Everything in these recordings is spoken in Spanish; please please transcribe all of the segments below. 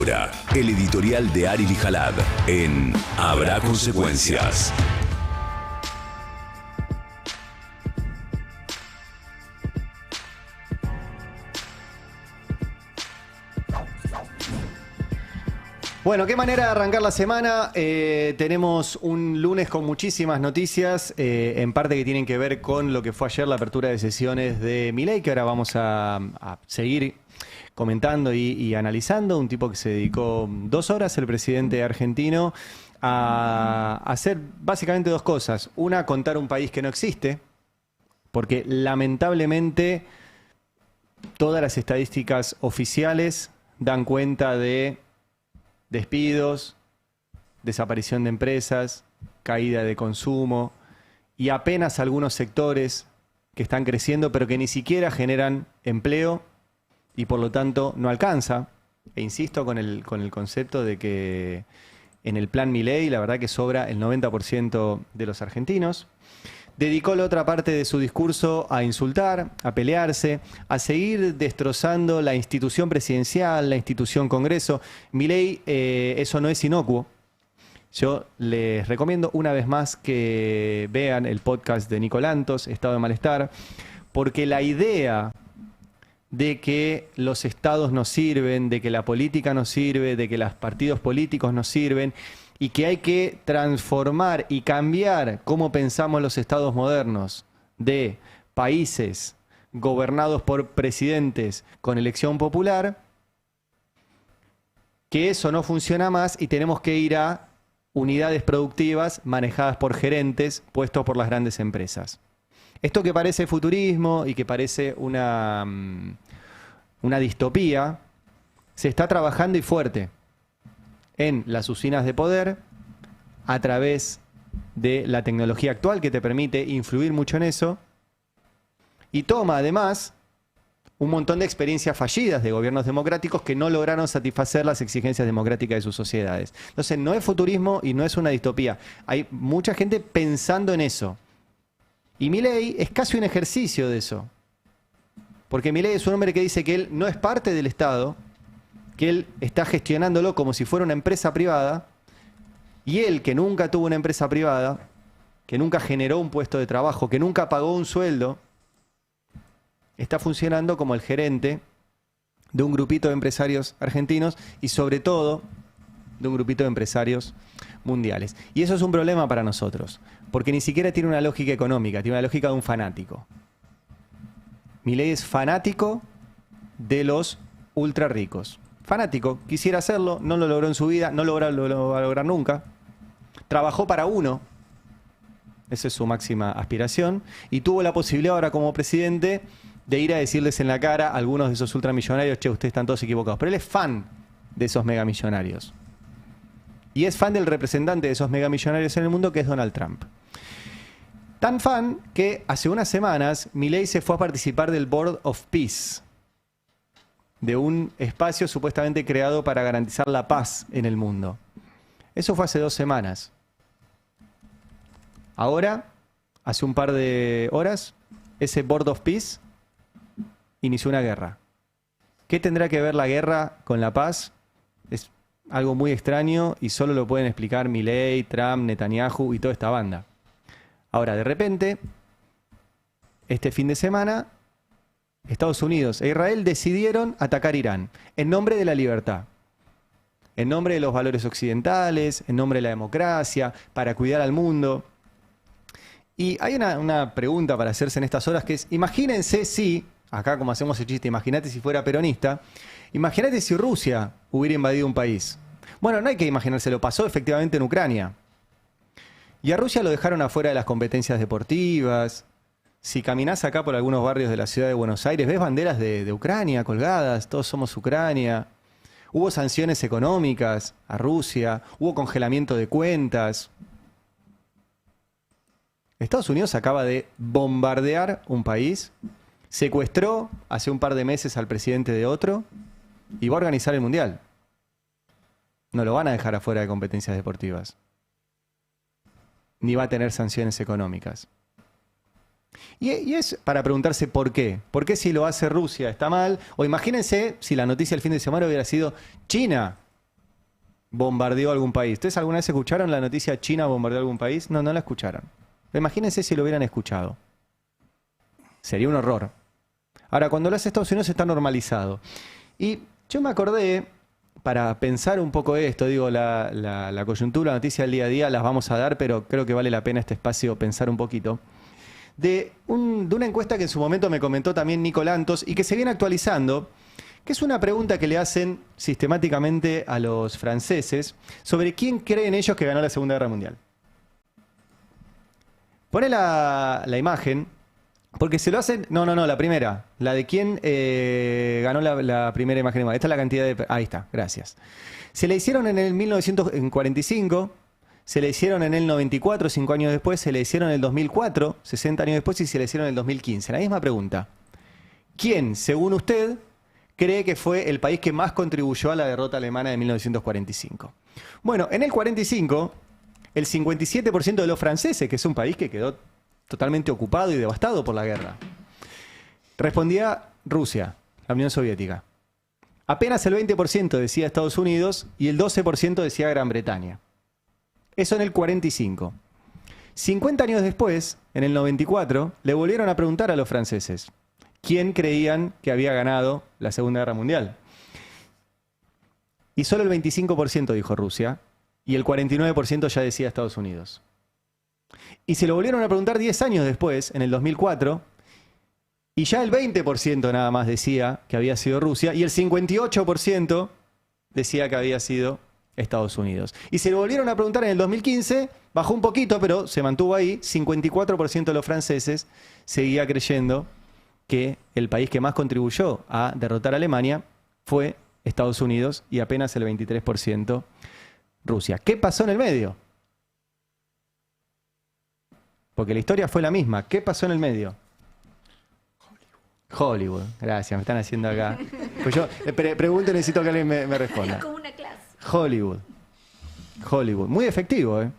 El editorial de Ari Lijalad en Habrá Consecuencias. Bueno, qué manera de arrancar la semana. Tenemos un lunes con muchísimas noticias, en parte que tienen que ver con lo que fue ayer la apertura de sesiones de Milei, que ahora vamos a seguir comentando y analizando. Un tipo que se dedicó 2 horas, el presidente argentino, a hacer básicamente 2 cosas. Una, contar un país que no existe, porque lamentablemente todas las estadísticas oficiales dan cuenta de despidos, desaparición de empresas, caída de consumo y apenas algunos sectores que están creciendo pero que ni siquiera generan empleo y por lo tanto no alcanza. E insisto con el concepto de que en el plan Milei la verdad que sobra el 90% de los argentinos. Dedicó la otra parte de su discurso a insultar, a pelearse, a seguir destrozando la institución presidencial, la institución Congreso. Milei, eso no es inocuo. Yo les recomiendo una vez más que vean el podcast de Nico Lantos, Estado de Malestar, porque la idea de que los estados nos sirven, de que la política nos sirve, de que los partidos políticos nos sirven, y que hay que transformar y cambiar cómo pensamos los estados modernos de países gobernados por presidentes con elección popular, que eso no funciona más y tenemos que ir a unidades productivas manejadas por gerentes puestos por las grandes empresas. Esto que parece futurismo y que parece una distopía, se está trabajando y fuerte en las usinas de poder a través de la tecnología actual que te permite influir mucho en eso y toma además un montón de experiencias fallidas de gobiernos democráticos que no lograron satisfacer las exigencias democráticas de sus sociedades. Entonces no es futurismo y no es una distopía. Hay mucha gente pensando en eso. Y Milei es casi un ejercicio de eso. Porque Milei es un hombre que dice que él no es parte del Estado, que él está gestionándolo como si fuera una empresa privada, y él, que nunca tuvo una empresa privada, que nunca generó un puesto de trabajo, que nunca pagó un sueldo, está funcionando como el gerente de un grupito de empresarios argentinos y sobre todo de un grupito de empresarios mundiales. Y eso es un problema para nosotros, porque ni siquiera tiene una lógica económica, tiene una lógica de un fanático. Milei es fanático de los ultra ricos. Fanático, quisiera hacerlo, no lo logró en su vida, no lo va a lograr nunca. Trabajó para uno, esa es su máxima aspiración, y tuvo la posibilidad ahora como presidente de ir a decirles en la cara a algunos de esos ultramillonarios, che, ustedes están todos equivocados. Pero él es fan de esos megamillonarios. Y es fan del representante de esos megamillonarios en el mundo, que es Donald Trump. Tan fan que hace unas semanas Milei se fue a participar del Board of Peace, de un espacio supuestamente creado para garantizar la paz en el mundo. Eso fue hace 2 semanas. Ahora, hace un par de horas, ese Board of Peace inició una guerra. ¿Qué tendrá que ver la guerra con la paz? Es algo muy extraño y solo lo pueden explicar Milei, Trump, Netanyahu y toda esta banda. Ahora, de repente, este fin de semana, Estados Unidos e Israel decidieron atacar Irán en nombre de la libertad, en nombre de los valores occidentales, en nombre de la democracia, para cuidar al mundo. Y hay una pregunta para hacerse en estas horas que es, imagínense si, acá como hacemos el chiste, imagínate si fuera peronista, imagínate si Rusia hubiera invadido un país. Bueno, no hay que imaginárselo, pasó efectivamente en Ucrania. Y a Rusia lo dejaron afuera de las competencias deportivas. Si caminás acá por algunos barrios de la ciudad de Buenos Aires, ves banderas de Ucrania colgadas, todos somos Ucrania. Hubo sanciones económicas a Rusia, hubo congelamiento de cuentas. Estados Unidos acaba de bombardear un país, secuestró hace un par de meses al presidente de otro y va a organizar el Mundial. No lo van a dejar afuera de competencias deportivas, ni va a tener sanciones económicas. Y es para preguntarse por qué. ¿Por qué si lo hace Rusia está mal? O imagínense si la noticia del fin de semana hubiera sido China bombardeó algún país. ¿Ustedes alguna vez escucharon la noticia China bombardeó algún país? No, no la escucharon. Imagínense si lo hubieran escuchado. Sería un horror. Ahora, cuando lo hace Estados Unidos está normalizado. Y yo me acordé, para pensar un poco esto, digo, la coyuntura, la noticia del día a día las vamos a dar, pero creo que vale la pena este espacio pensar un poquito. De una encuesta que en su momento me comentó también Nico Lantos y que se viene actualizando, que es una pregunta que le hacen sistemáticamente a los franceses sobre quién creen ellos que ganó la Segunda Guerra Mundial. Pone la imagen, porque se lo hacen... No, la primera. La de quién ganó la primera imagen. Esta es la cantidad de... Ahí está, gracias. Se le hicieron en el 1945, se le hicieron en el 94, 5 años después, se le hicieron en el 2004, 60 años después, y se le hicieron en el 2015. La misma pregunta. ¿Quién, según usted, cree que fue el país que más contribuyó a la derrota alemana de 1945? Bueno, en el 45, el 57% de los franceses, que es un país que quedó totalmente ocupado y devastado por la guerra, respondía Rusia, la Unión Soviética. Apenas el 20% decía Estados Unidos y el 12% decía Gran Bretaña. Eso en el 45. 50 años después, en el 94, le volvieron a preguntar a los franceses quién creían que había ganado la Segunda Guerra Mundial. Y solo el 25% dijo Rusia y el 49% ya decía Estados Unidos. Y se lo volvieron a preguntar 10 años después, en el 2004, y ya el 20% nada más decía que había sido Rusia y el 58% decía que había sido Estados Unidos. Y se lo volvieron a preguntar en el 2015, bajó un poquito, pero se mantuvo ahí. 54% de los franceses seguía creyendo que el país que más contribuyó a derrotar a Alemania fue Estados Unidos y apenas el 23% Rusia. ¿Qué pasó en el medio? Porque la historia fue la misma. ¿Qué pasó en el medio? Hollywood. Gracias, me están haciendo acá. Pues yo pregunto y necesito que alguien me responda. Es como una clase. Hollywood. Hollywood. Muy efectivo, ¿eh?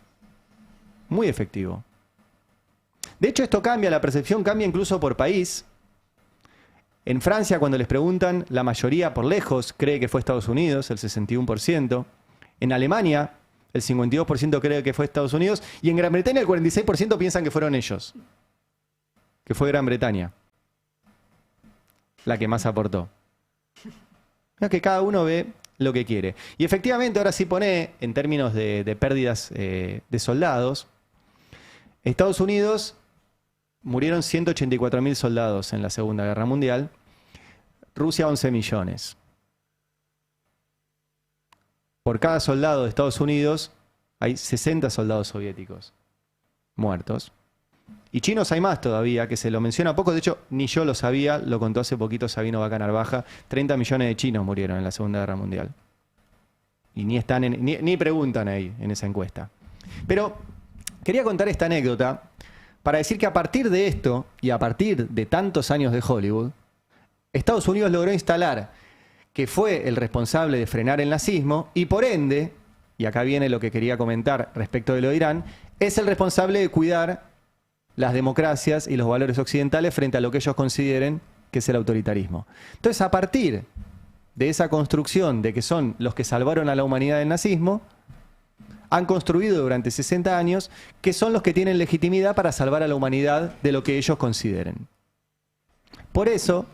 Muy efectivo. De hecho, esto cambia, la percepción cambia incluso por país. En Francia, cuando les preguntan, la mayoría por lejos cree que fue Estados Unidos, el 61%. En Alemania, el 52% cree que fue Estados Unidos. Y en Gran Bretaña, el 46% piensan que fueron ellos. Que fue Gran Bretaña la que más aportó. Es que cada uno ve lo que quiere. Y efectivamente, ahora sí pone, en términos de pérdidas de soldados, Estados Unidos murieron 184.000 soldados en la Segunda Guerra Mundial, Rusia 11 millones. Por cada soldado de Estados Unidos hay 60 soldados soviéticos muertos. Y chinos hay más todavía, que se lo menciona poco. De hecho, ni yo lo sabía, lo contó hace poquito Sabino Vaca Narvaja. 30 millones de chinos murieron en la Segunda Guerra Mundial. Y ni preguntan ahí en esa encuesta. Pero quería contar esta anécdota para decir que a partir de esto, y a partir de tantos años de Hollywood, Estados Unidos logró instalar que fue el responsable de frenar el nazismo y por ende, y acá viene lo que quería comentar respecto de lo de Irán, es el responsable de cuidar las democracias y los valores occidentales frente a lo que ellos consideren que es el autoritarismo. Entonces, a partir de esa construcción de que son los que salvaron a la humanidad del nazismo, han construido durante 60 años que son los que tienen legitimidad para salvar a la humanidad de lo que ellos consideren. Por eso,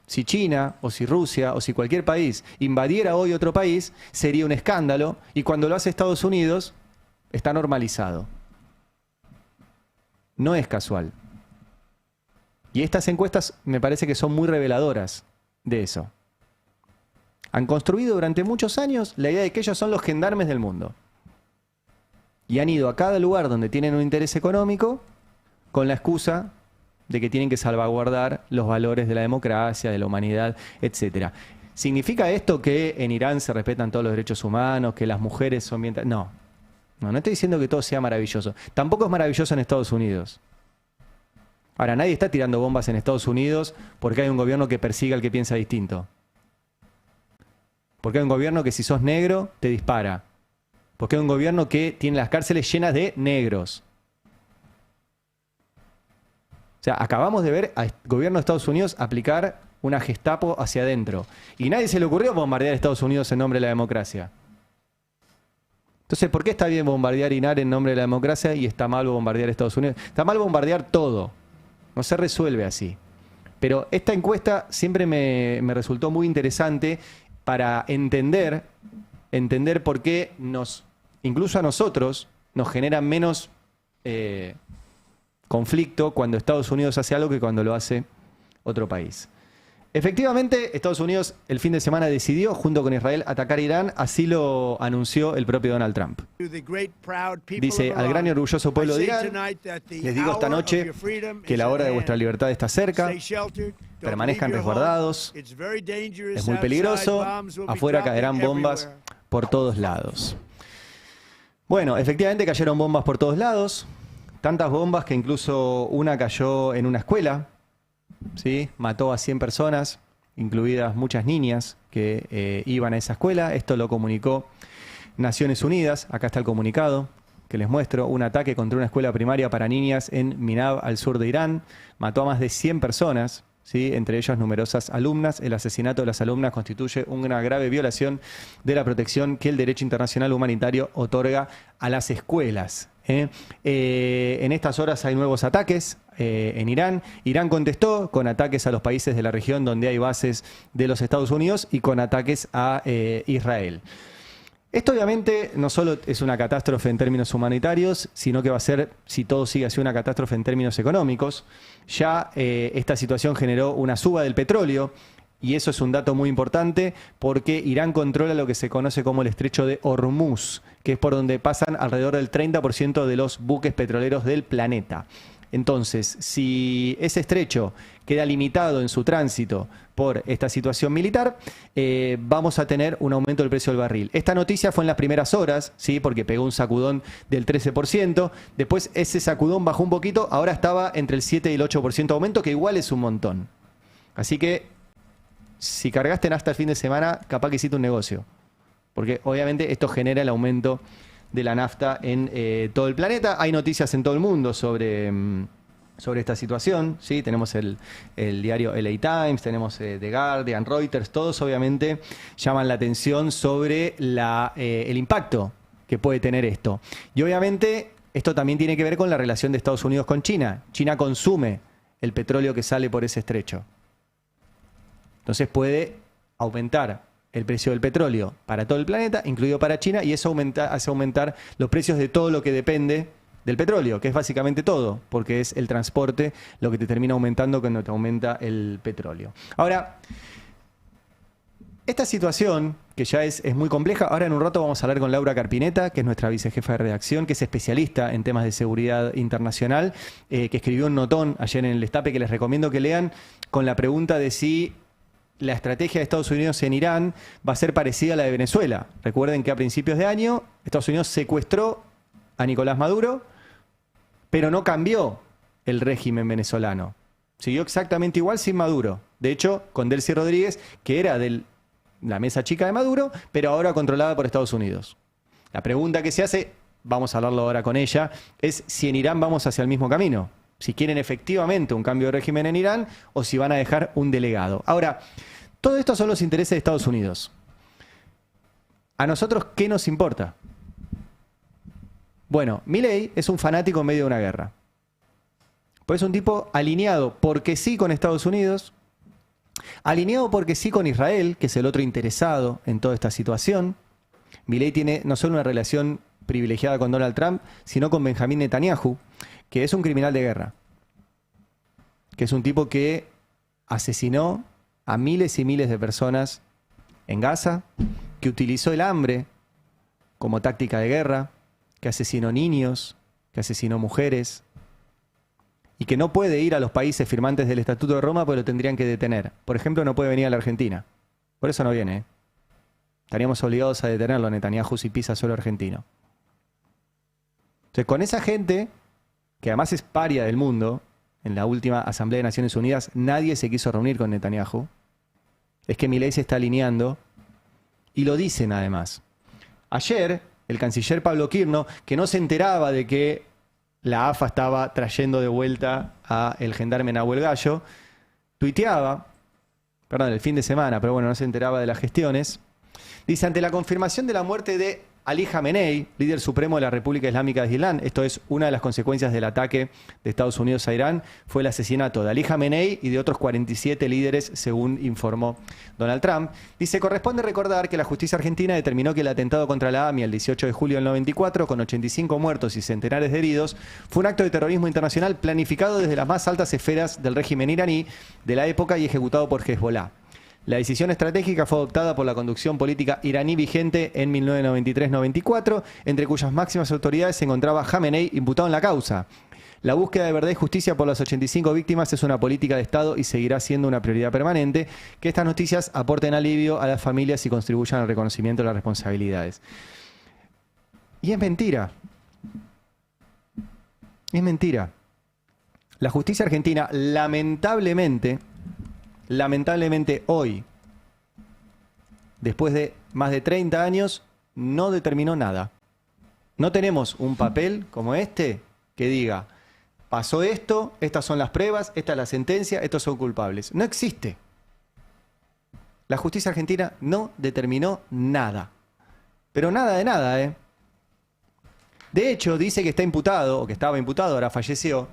si China o si Rusia o si cualquier país invadiera hoy otro país, sería un escándalo, y cuando lo hace Estados Unidos, está normalizado. No es casual. Y estas encuestas me parece que son muy reveladoras de eso. Han construido durante muchos años la idea de que ellos son los gendarmes del mundo. Y han ido a cada lugar donde tienen un interés económico con la excusa de que tienen que salvaguardar los valores de la democracia, de la humanidad, etc. ¿Significa esto que en Irán se respetan todos los derechos humanos, que las mujeres son bien... No estoy diciendo que todo sea maravilloso. Tampoco es maravilloso en Estados Unidos. Ahora, nadie está tirando bombas en Estados Unidos porque hay un gobierno que persiga al que piensa distinto. Porque hay un gobierno que si sos negro, te dispara. Porque hay un gobierno que tiene las cárceles llenas de negros. O sea, acabamos de ver al gobierno de Estados Unidos aplicar una Gestapo hacia adentro. Y nadie se le ocurrió bombardear a Estados Unidos en nombre de la democracia. Entonces, ¿por qué está bien bombardear Irán en nombre de la democracia y está mal bombardear Estados Unidos? Está mal bombardear todo. No se resuelve así. Pero esta encuesta siempre me resultó muy interesante para entender por qué incluso a nosotros, nos genera menos conflicto cuando Estados Unidos hace algo que cuando lo hace otro país. Efectivamente, Estados Unidos el fin de semana decidió, junto con Israel, atacar a Irán. Así lo anunció el propio Donald Trump. Dice, al gran y orgulloso pueblo de Irán, les digo esta noche que la hora de vuestra libertad está cerca. Permanezcan resguardados. Es muy peligroso. Afuera caerán bombas por todos lados. Bueno, efectivamente cayeron bombas por todos lados. Tantas bombas que incluso una cayó en una escuela. ¿Sí? Mató a 100 personas, incluidas muchas niñas que iban a esa escuela. Esto lo comunicó Naciones Unidas. Acá está el comunicado que les muestro. Un ataque contra una escuela primaria para niñas en Minab, al sur de Irán. Mató a más de 100 personas, ¿sí? Entre ellas numerosas alumnas. El asesinato de las alumnas constituye una grave violación de la protección que el derecho internacional humanitario otorga a las escuelas. En estas horas hay nuevos ataques en Irán. Irán contestó con ataques a los países de la región donde hay bases de los Estados Unidos y con ataques a Israel. Esto obviamente no solo es una catástrofe en términos humanitarios, sino que va a ser, si todo sigue así, una catástrofe en términos económicos. Ya esta situación generó una suba del petróleo. Y eso es un dato muy importante porque Irán controla lo que se conoce como el estrecho de Hormuz, que es por donde pasan alrededor del 30% de los buques petroleros del planeta. Entonces, si ese estrecho queda limitado en su tránsito por esta situación militar, vamos a tener un aumento del precio del barril. Esta noticia fue en las primeras horas, ¿sí? Porque pegó un sacudón del 13%. Después ese sacudón bajó un poquito, ahora estaba entre el 7 y el 8% de aumento, que igual es un montón. Así que si cargaste hasta el fin de semana, capaz que hiciste un negocio. Porque obviamente esto genera el aumento de la nafta en todo el planeta. Hay noticias en todo el mundo sobre esta situación, ¿sí? Tenemos el diario LA Times, tenemos The Guardian, Reuters, todos obviamente llaman la atención sobre el impacto que puede tener esto. Y obviamente esto también tiene que ver con la relación de Estados Unidos con China. China consume el petróleo que sale por ese estrecho. Entonces puede aumentar el precio del petróleo para todo el planeta, incluido para China, y eso hace aumentar los precios de todo lo que depende del petróleo, que es básicamente todo, porque es el transporte lo que te termina aumentando cuando te aumenta el petróleo. Ahora, esta situación, que ya es muy compleja, ahora en un rato vamos a hablar con Laura Carpineta, que es nuestra vicejefa de redacción, que es especialista en temas de seguridad internacional, que escribió un notón ayer en el Destape, que les recomiendo que lean, con la pregunta de si la estrategia de Estados Unidos en Irán va a ser parecida a la de Venezuela. Recuerden que a principios de año Estados Unidos secuestró a Nicolás Maduro, pero no cambió el régimen venezolano. Siguió exactamente igual sin Maduro. De hecho, con Delcy Rodríguez, que era de la mesa chica de Maduro, pero ahora controlada por Estados Unidos. La pregunta que se hace, vamos a hablarlo ahora con ella, es si en Irán vamos hacia el mismo camino. Si quieren efectivamente un cambio de régimen en Irán o si van a dejar un delegado. Ahora, todo esto son los intereses de Estados Unidos. ¿A nosotros qué nos importa? Bueno, Milei es un fanático en medio de una guerra. Pues es un tipo alineado porque sí con Estados Unidos, alineado porque sí con Israel, que es el otro interesado en toda esta situación. Milei tiene no solo una relación privilegiada con Donald Trump, sino con Benjamín Netanyahu, que es un criminal de guerra, que es un tipo que asesinó a miles y miles de personas en Gaza, que utilizó el hambre como táctica de guerra, que asesinó niños, que asesinó mujeres, y que no puede ir a los países firmantes del Estatuto de Roma porque lo tendrían que detener. Por ejemplo, no puede venir a la Argentina. Por eso no viene. Estaríamos obligados a detenerlo a Netanyahu si pisa suelo argentino. Entonces, con esa gente, que además es paria del mundo, en la última Asamblea de Naciones Unidas nadie se quiso reunir con Netanyahu, es que Milei se está alineando, y lo dicen además. Ayer, el canciller Pablo Quirno, que no se enteraba de que la AFA estaba trayendo de vuelta a el gendarme Nahuel Gallo, tuiteaba, perdón, el fin de semana, pero bueno, no se enteraba de las gestiones, dice, ante la confirmación de la muerte de Ali Khamenei, líder supremo de la República Islámica de Irán. Esto es una de las consecuencias del ataque de Estados Unidos a Irán, fue el asesinato de Ali Khamenei y de otros 47 líderes, según informó Donald Trump. Dice, corresponde recordar que la justicia argentina determinó que el atentado contra la AMIA el 18 de julio del 94, con 85 muertos y centenares de heridos, fue un acto de terrorismo internacional planificado desde las más altas esferas del régimen iraní de la época y ejecutado por Hezbollah. La decisión estratégica fue adoptada por la conducción política iraní vigente en 1993-94, entre cuyas máximas autoridades se encontraba Khamenei, imputado en la causa. La búsqueda de verdad y justicia por las 85 víctimas es una política de Estado y seguirá siendo una prioridad permanente. Que estas noticias aporten alivio a las familias y contribuyan al reconocimiento de las responsabilidades. Y es mentira. Es mentira. La justicia argentina, lamentablemente hoy, después de más de 30 años, no determinó nada. No tenemos un papel como este que diga, pasó esto, estas son las pruebas, esta es la sentencia, estos son culpables. No existe. La justicia argentina no determinó nada. Pero nada de nada, ¿eh? De hecho, dice que está imputado, o que estaba imputado, ahora falleció,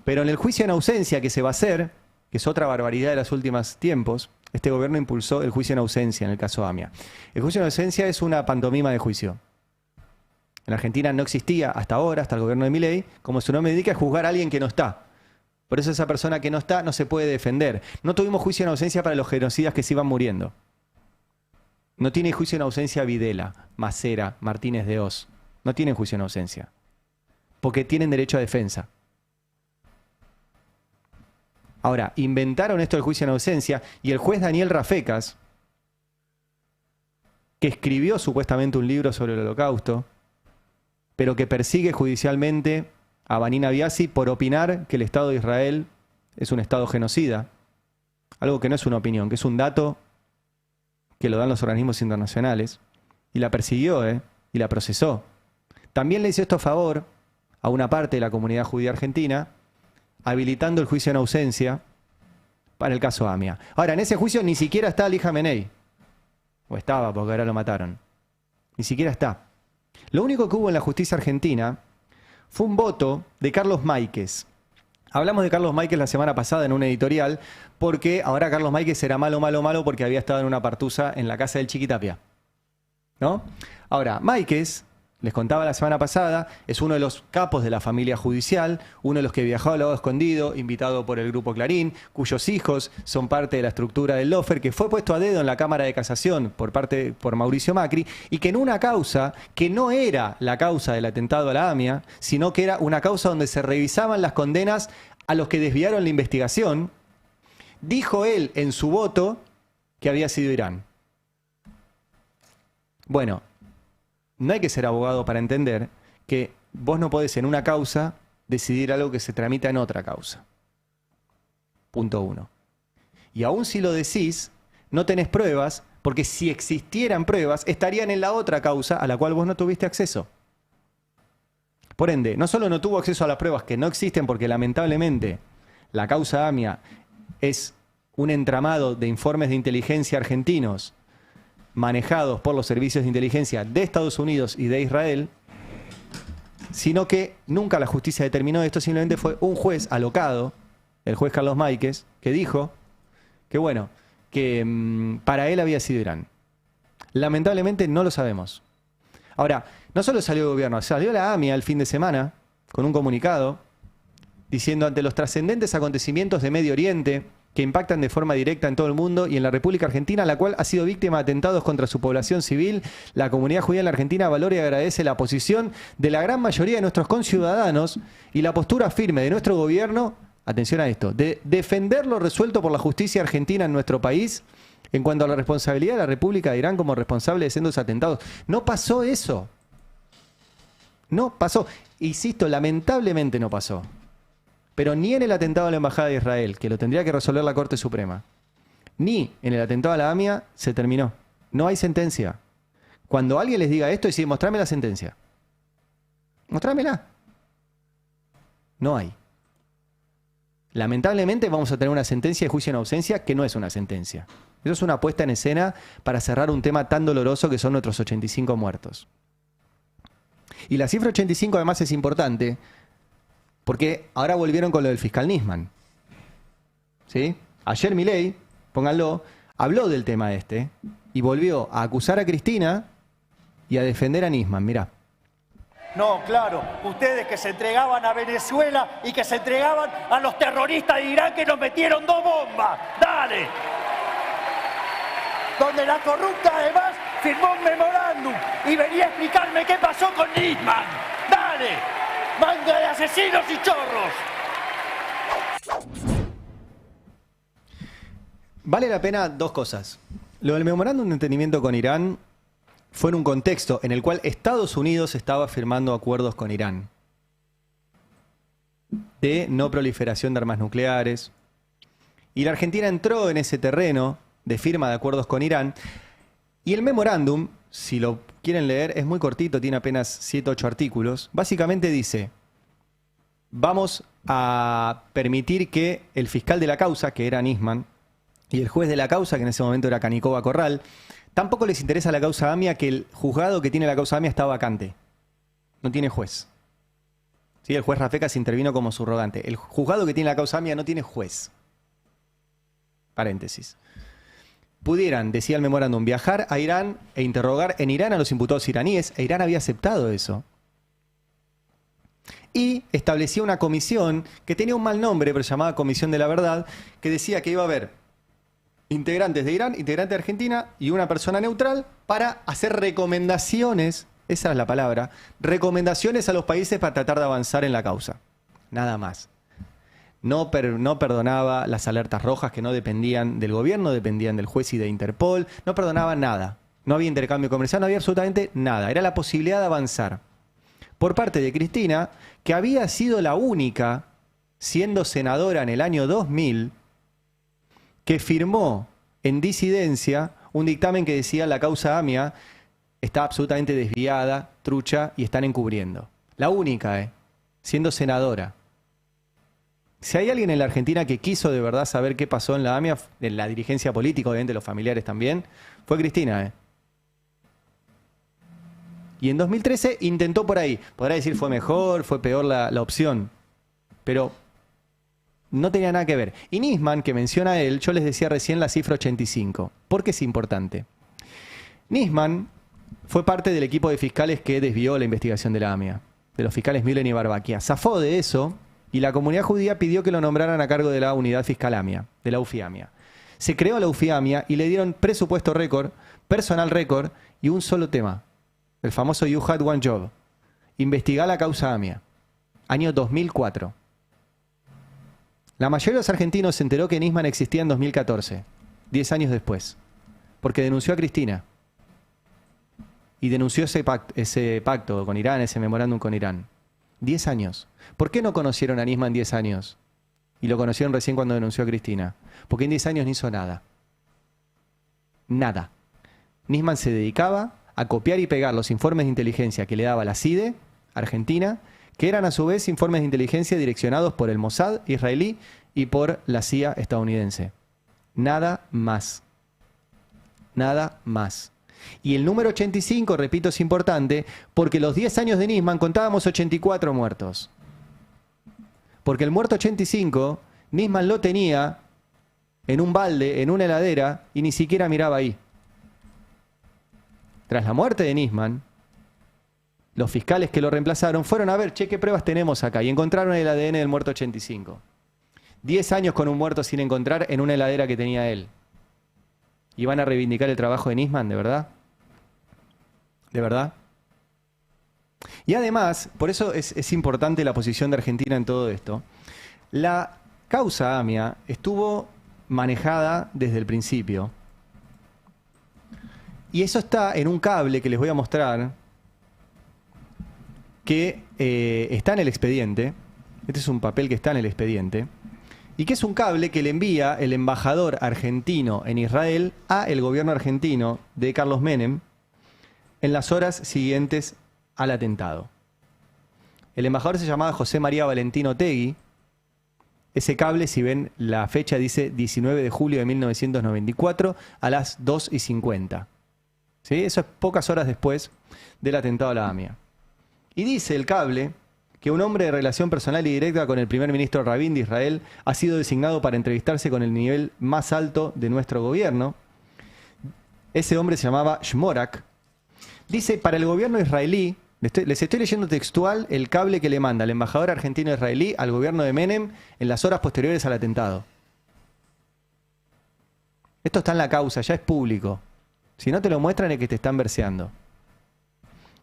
pero en el juicio en ausencia que se va a hacer, que es otra barbaridad de los últimos tiempos, este gobierno impulsó el juicio en ausencia en el caso AMIA. El juicio en ausencia es una pantomima de juicio. En Argentina no existía hasta ahora, hasta el gobierno de Milei, como su nombre indica, es juzgar a alguien que no está. Por eso esa persona que no está no se puede defender. No tuvimos juicio en ausencia para los genocidas que se iban muriendo. No tiene juicio en ausencia Videla, Macera, Martínez de Hoz. No tienen juicio en ausencia. Porque tienen derecho a defensa. Ahora, inventaron esto del juicio en ausencia y el juez Daniel Rafecas, que escribió supuestamente un libro sobre el Holocausto, pero que persigue judicialmente a Vanina Biasi por opinar que el Estado de Israel es un Estado genocida. Algo que no es una opinión, que es un dato que lo dan los organismos internacionales. Y la persiguió, y la procesó. También le hizo esto a favor a una parte de la comunidad judía argentina, habilitando el juicio en ausencia para el caso AMIA. Ahora, en ese juicio ni siquiera está Ali Khamenei. O estaba, porque ahora lo mataron. Ni siquiera está. Lo único que hubo en la justicia argentina fue un voto de Carlos Máiquez. Hablamos de Carlos Máiquez la semana pasada en un editorial, porque ahora Carlos Máiquez era malo porque había estado en una partusa en la casa del Chiquitapia. ¿No? Ahora, Máiquez, les contaba la semana pasada, es uno de los capos de la familia judicial, uno de los que viajó al lado escondido, invitado por el Grupo Clarín, cuyos hijos son parte de la estructura del Lofer, que fue puesto a dedo en la Cámara de Casación por Mauricio Macri, y que en una causa que no era la causa del atentado a la AMIA, sino que era una causa donde se revisaban las condenas a los que desviaron la investigación, dijo él en su voto que había sido Irán. Bueno, no hay que ser abogado para entender que vos no podés en una causa decidir algo que se tramita en otra causa. Punto 1. Y aún si lo decís, no tenés pruebas, porque si existieran pruebas, estarían en la otra causa a la cual vos no tuviste acceso. Por ende, no solo no tuvo acceso a las pruebas que no existen, porque lamentablemente la causa AMIA es un entramado de informes de inteligencia argentinos manejados por los servicios de inteligencia de Estados Unidos y de Israel, sino que nunca la justicia determinó esto, simplemente fue un juez alocado, el juez Carlos Máiquez, que dijo que bueno, que para él había sido Irán. Lamentablemente no lo sabemos. Ahora, no solo salió el gobierno, salió la AMIA el fin de semana con un comunicado diciendo: ante los trascendentes acontecimientos de Medio Oriente que impactan de forma directa en todo el mundo y en la República Argentina, la cual ha sido víctima de atentados contra su población civil, la comunidad judía en la Argentina valora y agradece la posición de la gran mayoría de nuestros conciudadanos y la postura firme de nuestro gobierno, atención a esto, de defender lo resuelto por la justicia argentina en nuestro país en cuanto a la responsabilidad de la República de Irán como responsable de sendos atentados. No pasó eso. No pasó. Insisto, lamentablemente no pasó. Pero ni en el atentado a la Embajada de Israel, que lo tendría que resolver la Corte Suprema, ni en el atentado a la AMIA se terminó. No hay sentencia. Cuando alguien les diga esto, decir: mostrame la sentencia. Mostrámela. No hay. Lamentablemente vamos a tener una sentencia de juicio en ausencia que no es una sentencia. Eso es una puesta en escena para cerrar un tema tan doloroso que son nuestros 85 muertos. Y la cifra 85 además es importante porque ahora volvieron con lo del fiscal Nisman. ¿Sí? Ayer Milei, pónganlo, habló del tema este y volvió a acusar a Cristina y a defender a Nisman. Mirá. No, claro, ustedes que se entregaban a Venezuela y que se entregaban a los terroristas de Irán que nos metieron 2 bombas. ¡Dale! Donde la corrupta además firmó un memorándum y venía a explicarme qué pasó con Nisman. ¡Dale! ¡Manga de asesinos y chorros! Vale la pena 2 cosas. Lo del memorándum de entendimiento con Irán fue en un contexto en el cual Estados Unidos estaba firmando acuerdos con Irán de no proliferación de armas nucleares. Y la Argentina entró en ese terreno de firma de acuerdos con Irán. Y el memorándum, si lo quieren leer, es muy cortito, tiene apenas 7 u 8 artículos. Básicamente dice, vamos a permitir que el fiscal de la causa, que era Nisman, y el juez de la causa, que en ese momento era Canicova Corral, tampoco les interesa la causa AMIA, que el juzgado que tiene la causa AMIA está vacante. No tiene juez. ¿Sí? El juez Rafecas intervino como subrogante. El juzgado que tiene la causa AMIA no tiene juez. Paréntesis. Pudieran, decía el memorándum, viajar a Irán e interrogar en Irán a los imputados iraníes, e Irán había aceptado eso. Y establecía una comisión que tenía un mal nombre, pero se llamaba Comisión de la Verdad, que decía que iba a haber integrantes de Irán, integrantes de Argentina y una persona neutral para hacer recomendaciones, esa es la palabra, recomendaciones a los países para tratar de avanzar en la causa. Nada más. No perdonaba las alertas rojas que no dependían del gobierno, dependían del juez y de Interpol. No perdonaba nada. No había intercambio comercial, no había absolutamente nada. Era la posibilidad de avanzar. Por parte de Cristina, que había sido la única, siendo senadora en el año 2000, que firmó en disidencia un dictamen que decía la causa AMIA está absolutamente desviada, trucha y están encubriendo. La única, siendo senadora. Si hay alguien en la Argentina que quiso de verdad saber qué pasó en la AMIA, en la dirigencia política, obviamente los familiares también, fue Cristina. Y en 2013 intentó por ahí. Podrá decir fue mejor, fue peor la opción. Pero no tenía nada que ver. Y Nisman, que menciona él, yo les decía recién la cifra 85. ¿Por qué es importante? Nisman fue parte del equipo de fiscales que desvió la investigación de la AMIA, de los fiscales Müller y Barbaquia. Zafó de eso y la comunidad judía pidió que lo nombraran a cargo de la unidad fiscal AMIA, de la UFI-AMIA. Se creó la UFI-AMIA y le dieron presupuesto récord, personal récord y un solo tema, el famoso You Had One Job, investigar la causa AMIA, año 2004. La mayoría de los argentinos se enteró que Nisman existía en 2014, 10 años después, porque denunció a Cristina y denunció ese pacto con Irán, ese memorándum con Irán. 10 años. ¿Por qué no conocieron a Nisman 10 años? Y lo conocieron recién cuando denunció a Cristina. Porque en 10 años no hizo nada. Nada. Nisman se dedicaba a copiar y pegar los informes de inteligencia que le daba la CIDE, Argentina, que eran a su vez informes de inteligencia direccionados por el Mossad israelí y por la CIA estadounidense. Nada más. Nada más. Y el número 85, repito, es importante porque los 10 años de Nisman contábamos 84 muertos. Porque el muerto 85, Nisman lo tenía en un balde, en una heladera, y ni siquiera miraba ahí. Tras la muerte de Nisman, los fiscales que lo reemplazaron fueron a ver, che, ¿qué pruebas tenemos acá? Y encontraron el ADN del muerto 85. 10 años con un muerto sin encontrar en una heladera que tenía él. ¿Y van a reivindicar el trabajo de Nisman, de verdad? ¿De verdad? Y además, por eso es importante la posición de Argentina en todo esto. La causa AMIA estuvo manejada desde el principio. Y eso está en un cable que les voy a mostrar, que está en el expediente. Este es un papel que está en el expediente. Y que es un cable que le envía el embajador argentino en Israel a el gobierno argentino de Carlos Menem en las horas siguientes al atentado. El embajador se llamaba José María Valentino Tegui. Ese cable, si ven la fecha, dice 19 de julio de 1994 a las 2:50. ¿Sí? Eso es pocas horas después del atentado a la AMIA. Y dice el cable que un hombre de relación personal y directa con el primer ministro Rabin de Israel ha sido designado para entrevistarse con el nivel más alto de nuestro gobierno. Ese hombre se llamaba Shmorak. Dice, para el gobierno israelí, les estoy leyendo textual el cable que le manda el embajador argentino israelí al gobierno de Menem en las horas posteriores al atentado. Esto está en la causa, ya es público. Si no te lo muestran es que te están verseando.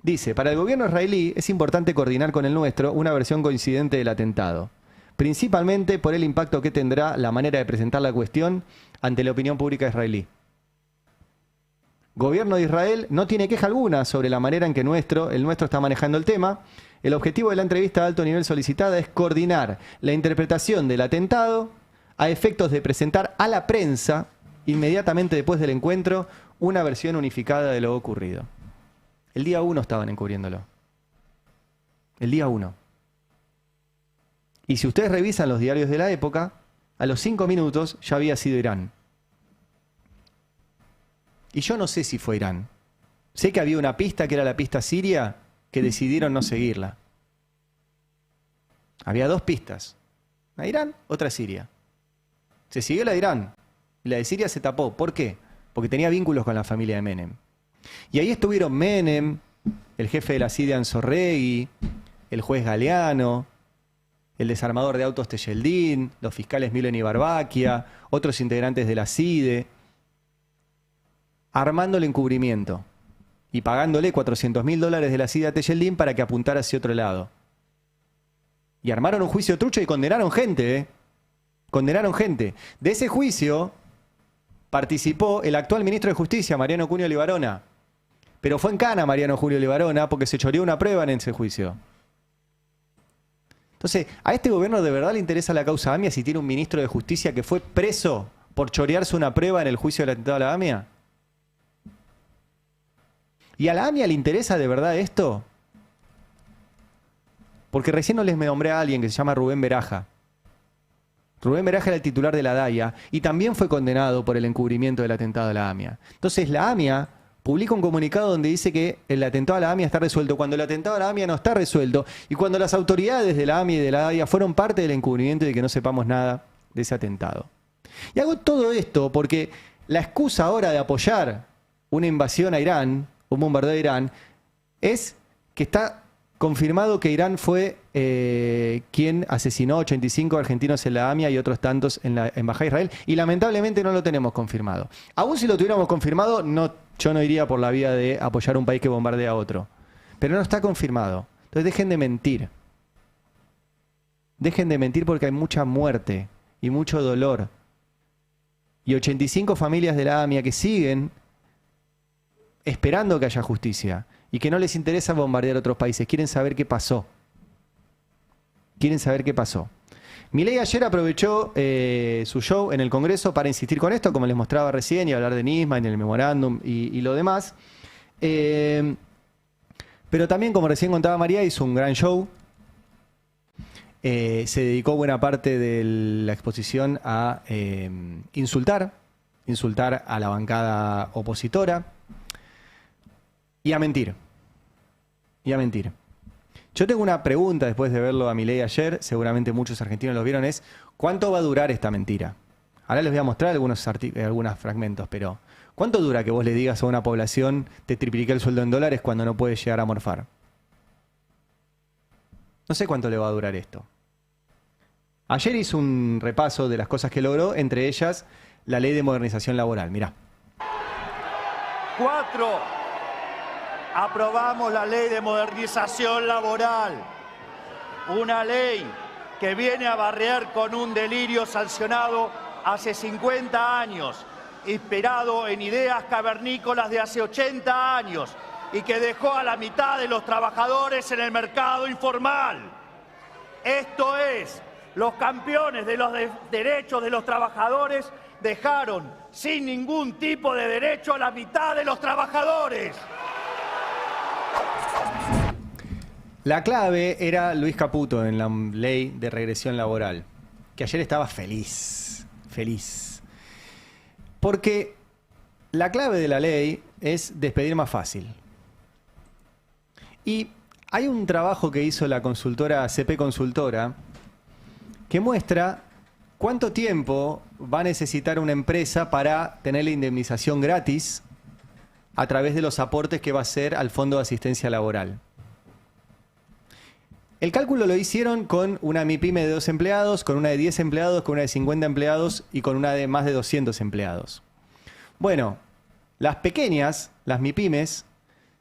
Dice, para el gobierno israelí es importante coordinar con el nuestro una versión coincidente del atentado, principalmente por el impacto que tendrá la manera de presentar la cuestión ante la opinión pública israelí. Gobierno de Israel no tiene queja alguna sobre la manera en que el nuestro está manejando el tema. El objetivo de la entrevista de alto nivel solicitada es coordinar la interpretación del atentado a efectos de presentar a la prensa, inmediatamente después del encuentro, una versión unificada de lo ocurrido. El día 1 estaban encubriéndolo. El día 1. Y si ustedes revisan los diarios de la época, a los 5 minutos ya había sido Irán. Y yo no sé si fue Irán. Sé que había una pista que era la pista siria que decidieron no seguirla. Había 2 pistas. Una de Irán, otra de Siria. Se siguió la de Irán. Y la de Siria se tapó. ¿Por qué? Porque tenía vínculos con la familia de Menem. Y ahí estuvieron Menem, el jefe de la CIDE Ansorregui, el juez Galeano, el desarmador de autos Tejeldín, los fiscales Milen y Barbaquia, otros integrantes de la CIDE, armando el encubrimiento y pagándole $400.000 de la CIDE a Tejeldín para que apuntara hacia otro lado. Y armaron un juicio trucho y condenaron gente, ¿eh? Condenaron gente. De ese juicio participó el actual ministro de Justicia, Mariano Cunio Libarona. Pero fue en cana Mariano Julio Libarona porque se choreó una prueba en ese juicio. Entonces, ¿a este gobierno de verdad le interesa la causa AMIA si tiene un ministro de Justicia que fue preso por chorearse una prueba en el juicio del atentado a la AMIA? ¿Y a la AMIA le interesa de verdad esto? Porque recién no les nombré a alguien que se llama Rubén Beraja. Rubén Beraja era el titular de la DAIA y también fue condenado por el encubrimiento del atentado a la AMIA. Entonces la AMIA publica un comunicado donde dice que el atentado a la AMIA está resuelto, cuando el atentado a la AMIA no está resuelto y cuando las autoridades de la AMIA y de la DAIA fueron parte del encubrimiento y de que no sepamos nada de ese atentado. Y hago todo esto porque la excusa ahora de apoyar una invasión a Irán, un bombardeo a Irán, es que está confirmado que Irán fue quien asesinó 85 argentinos en la AMIA y otros tantos en la Embajada de Israel. Y lamentablemente no lo tenemos confirmado. Aún si lo tuviéramos confirmado, yo no iría por la vía de apoyar a un país que bombardea a otro. Pero no está confirmado. Entonces dejen de mentir. Dejen de mentir porque hay mucha muerte y mucho dolor. Y 85 familias de la AMIA que siguen esperando que haya justicia. Y que no les interesa bombardear otros países. Quieren saber qué pasó. Quieren saber qué pasó. Milei ayer aprovechó su show en el Congreso para insistir con esto, como les mostraba recién, y hablar de Nisman, el memorándum y lo demás. Pero también, como recién contaba María, hizo un gran show. Se dedicó buena parte de la exposición a insultar a la bancada opositora. Y a mentir. Yo tengo una pregunta después de verlo a Milei ayer, seguramente muchos argentinos lo vieron, es ¿cuánto va a durar esta mentira? Ahora les voy a mostrar algunos fragmentos, pero ¿cuánto dura que vos le digas a una población te tripliqué el sueldo en dólares cuando no puedes llegar a morfar? No sé cuánto le va a durar esto. Ayer hizo un repaso de las cosas que logró, entre ellas la ley de modernización laboral. Mirá. 4. Aprobamos la ley de modernización laboral. Una ley que viene a barrer con un delirio sancionado hace 50 años, inspirado en ideas cavernícolas de hace 80 años y que dejó a la mitad de los trabajadores en el mercado informal. Esto es, los campeones de los derechos de los trabajadores dejaron sin ningún tipo de derecho a la mitad de los trabajadores. La clave era Luis Caputo en la ley de regresión laboral, que ayer estaba feliz. Porque la clave de la ley es despedir más fácil. Y Hay un trabajo que hizo la consultora CP Consultora que muestra cuánto tiempo va a necesitar una empresa para tener la indemnización gratis a través de los aportes que va a hacer al Fondo de Asistencia Laboral. El cálculo lo hicieron con una MIPYME de 2 empleados, con una de 10 empleados, con una de 50 empleados y con una de más de 200 empleados. Bueno, las pequeñas, las MIPYMES,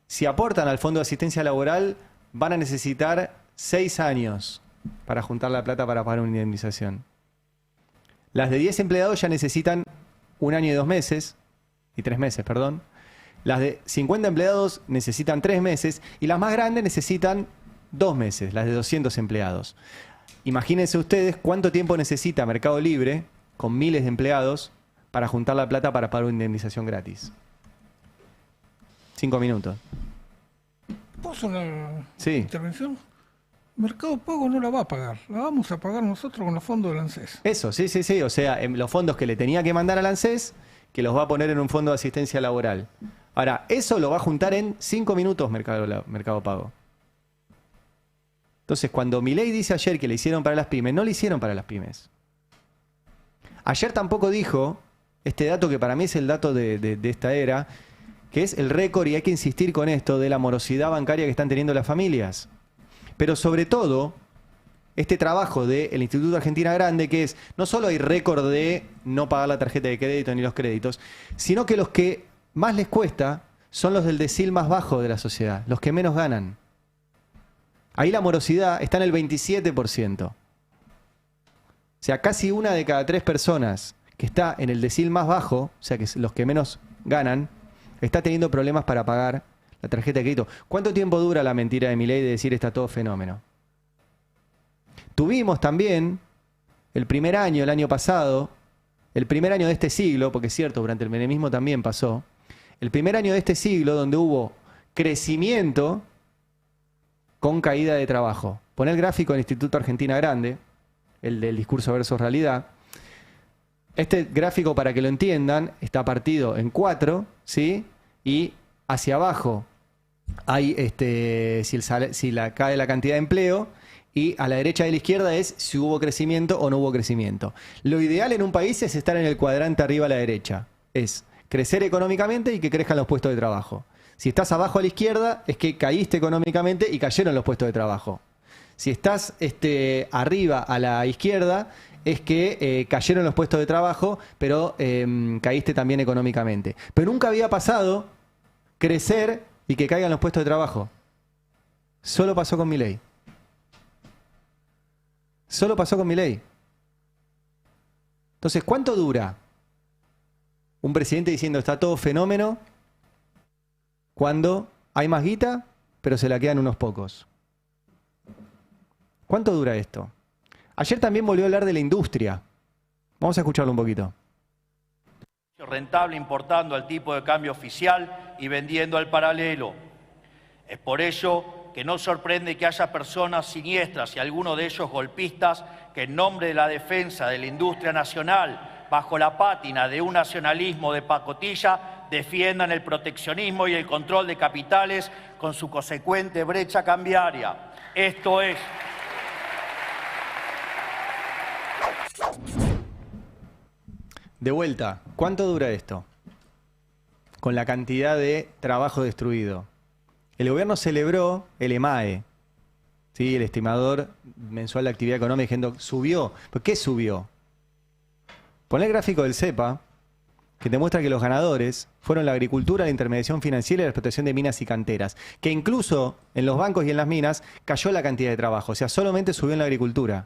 si aportan al Fondo de Asistencia Laboral, van a necesitar 6 años para juntar la plata para pagar una indemnización. Las de 10 empleados ya necesitan 1 año y 2 meses, y 3 meses, perdón. Las de 50 empleados necesitan 3 meses y las más grandes necesitan 2 meses, las de 200 empleados. Imagínense ustedes cuánto tiempo necesita Mercado Libre, con miles de empleados, para juntar la plata para pagar una indemnización gratis. 5 minutos. ¿Puedo una Sí. intervención? Mercado Pago no la va a pagar, la vamos a pagar nosotros con los fondos del ANSES. Eso, sí, sí, sí. O sea, los fondos que le tenía que mandar al ANSES, que los va a poner en un fondo de asistencia laboral. Ahora, eso lo va a juntar en 5 minutos Mercado Pago. Entonces, cuando Milei dice ayer que le hicieron para las pymes, no le hicieron para las pymes. Ayer tampoco dijo este dato que para mí es el dato de esta era, que es el récord, y hay que insistir con esto, de la morosidad bancaria que están teniendo las familias. Pero sobre todo, este trabajo del Instituto Argentina Grande, que es, no solo hay récord de no pagar la tarjeta de crédito ni los créditos, sino que los que más les cuesta son los del decil más bajo de la sociedad, los que menos ganan. Ahí la morosidad está en el 27%. O sea, casi 1 de cada 3 personas que está en el decil más bajo, o sea, que es los que menos ganan, está teniendo problemas para pagar la tarjeta de crédito. ¿Cuánto tiempo dura la mentira de Milei de decir está todo fenómeno? Tuvimos también el primer año, el año pasado, el primer año de este siglo, porque es cierto, durante el menemismo también pasó, el primer año de este siglo donde hubo crecimiento con caída de trabajo. Poné el gráfico del Instituto Argentina Grande, el del discurso versus realidad. Este gráfico, para que lo entiendan, está partido en 4, ¿sí? Y hacia abajo hay cae la cantidad de empleo, y a la derecha y a la izquierda es si hubo crecimiento o no hubo crecimiento. Lo ideal en un país es estar en el cuadrante arriba a la derecha. Es crecer económicamente y que crezcan los puestos de trabajo. Si estás abajo a la izquierda, es que caíste económicamente y cayeron los puestos de trabajo. Si estás arriba a la izquierda, es que cayeron los puestos de trabajo, pero caíste también económicamente. Pero nunca había pasado crecer y que caigan los puestos de trabajo. Solo pasó con Milei. Solo pasó con Milei. Entonces, ¿cuánto dura un presidente diciendo está todo fenómeno cuando hay más guita, pero se la quedan unos pocos? ¿Cuánto dura esto? Ayer también volvió a hablar de la industria. Vamos a escucharlo un poquito. Rentable importando al tipo de cambio oficial y vendiendo al paralelo. Es por ello que no sorprende que haya personas siniestras y algunos de ellos golpistas que en nombre de la defensa de la industria nacional, bajo la pátina de un nacionalismo de pacotilla, defiendan el proteccionismo y el control de capitales con su consecuente brecha cambiaria. Esto es... De vuelta, ¿cuánto dura esto? Con la cantidad de trabajo destruido. El gobierno celebró el EMAE, ¿sí? El estimador mensual de actividad económica, diciendo, subió. ¿Por qué subió? Poné el gráfico del CEPA, que te muestra que los ganadores fueron la agricultura, la intermediación financiera y la explotación de minas y canteras. Que incluso en los bancos y en las minas cayó la cantidad de trabajo. O sea, solamente subió en la agricultura.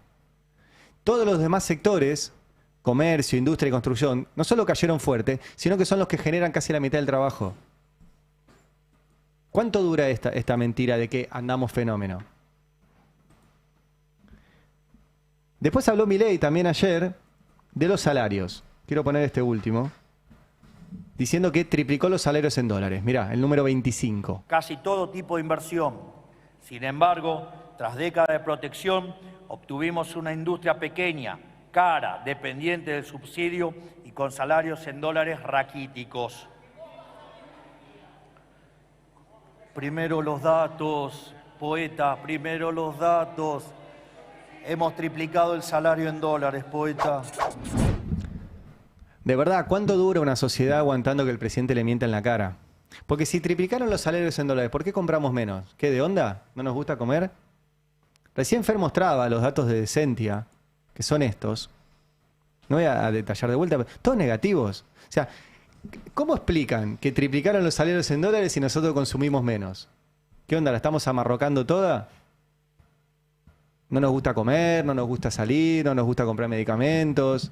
Todos los demás sectores, comercio, industria y construcción, no solo cayeron fuerte, sino que son los que generan casi la mitad del trabajo. ¿Cuánto dura esta mentira de que andamos fenómeno? Después habló Milei también ayer de los salarios. Quiero poner este último. Diciendo que triplicó los salarios en dólares. Mirá, el número 25. Casi todo tipo de inversión. Sin embargo, tras décadas de protección, obtuvimos una industria pequeña, cara, dependiente del subsidio y con salarios en dólares raquíticos. Primero los datos. Poeta, primero los datos. Hemos triplicado el salario en dólares, poeta. De verdad, ¿cuánto dura una sociedad aguantando que el presidente le mienta en la cara? Porque si triplicaron los salarios en dólares, ¿por qué compramos menos? ¿Qué, de onda? ¿No nos gusta comer? Recién Fer mostraba los datos de Decentia, que son estos. No voy a detallar de vuelta, pero todos negativos. O sea, ¿cómo explican que triplicaron los salarios en dólares y nosotros consumimos menos? ¿Qué onda? ¿La estamos amarrocando toda? No nos gusta comer, no nos gusta salir, no nos gusta comprar medicamentos,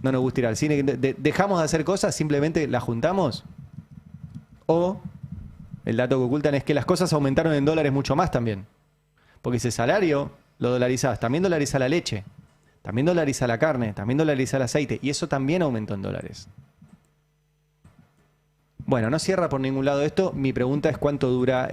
no nos gusta ir al cine. ¿Dejamos de hacer cosas, simplemente las juntamos? O el dato que ocultan es que las cosas aumentaron en dólares mucho más también. Porque ese salario lo dolarizás, también dolariza la leche, también dolariza la carne, también dolariza el aceite, y eso también aumentó en dólares. Bueno, no cierra por ningún lado esto. Mi pregunta es cuánto dura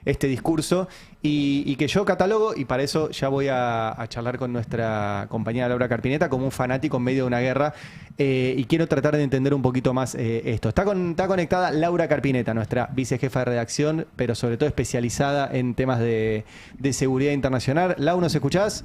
este discurso y que yo catalogo, y para eso ya voy a charlar con nuestra compañera Laura Carpineta como un fanático en medio de una guerra, y quiero tratar de entender un poquito más esto. Está conectada Laura Carpineta, nuestra vicejefa de redacción, pero sobre todo especializada en temas de seguridad internacional. Lau, ¿nos escuchás?